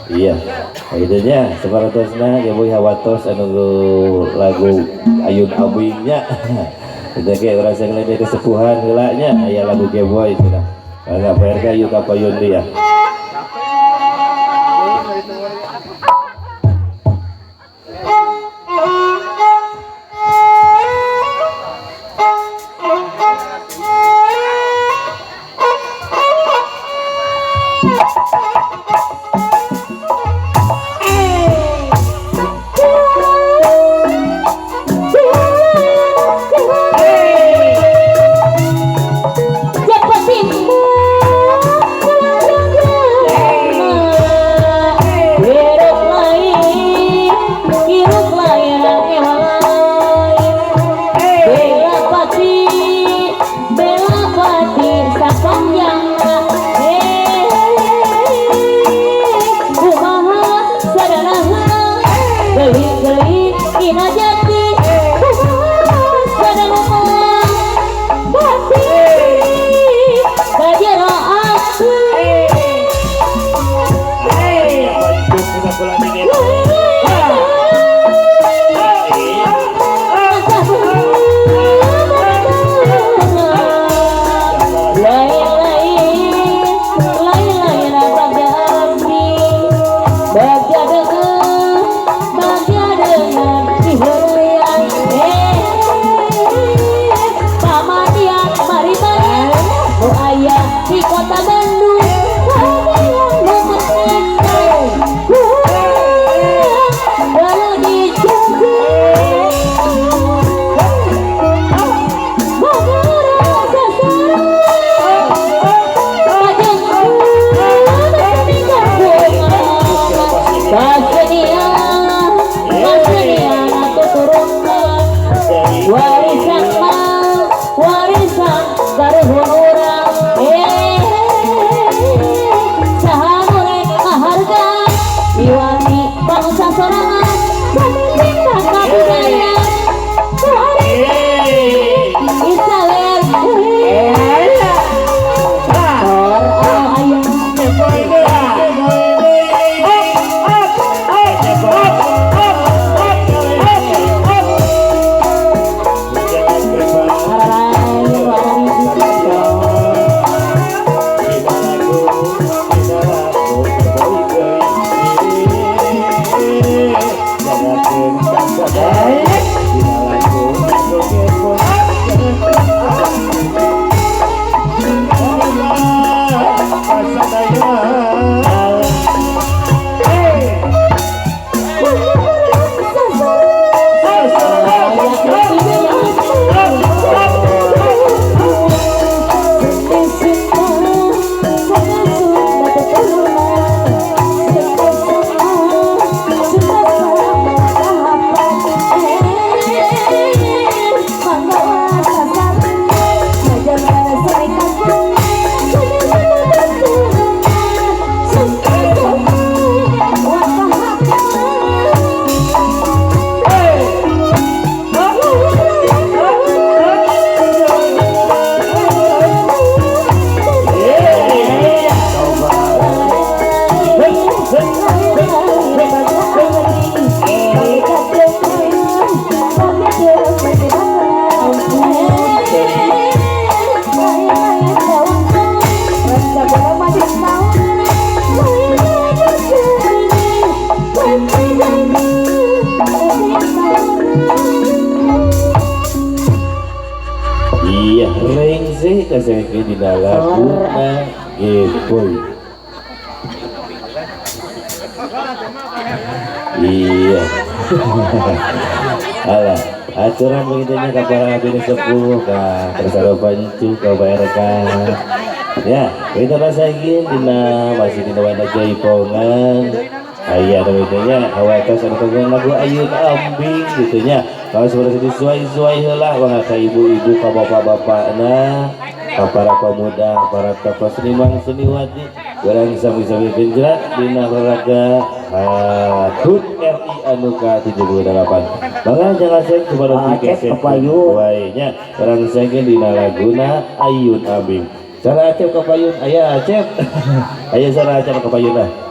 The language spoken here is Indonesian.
Iya, idenya separatosna Geboy hawatos anu lagu Ayun Abingnya. Kita kayak orang yang lain kesepuhan helanya aya lagu Geboy cenah. Enggak PRK yuk ka payun dia. Iya, rengse kasih di dalam Geboy. Iya. Alah, aturan begitunya ke para abdi sepuh, ke Persada Pancu, ke BRK. Ya, kita rasain dina masih dina wana jaipongan. Ayah namanya awatas anu lagu Ayun Ambing gitunya. Kalau seperti sesuai heula wah ka ibu-ibu ka bapak-bapakna, ka para pemuda, para tokoh seniman seniwati, urang sami-sami penjerat dina olahraga HUT RI anu ke-78. Mangga jangan saya kepada keset wae nya urang saking dina laguna Ayun Ambing. Sana Acep kapayun, ayah Acep. Ayah sana Acep kapayun lah.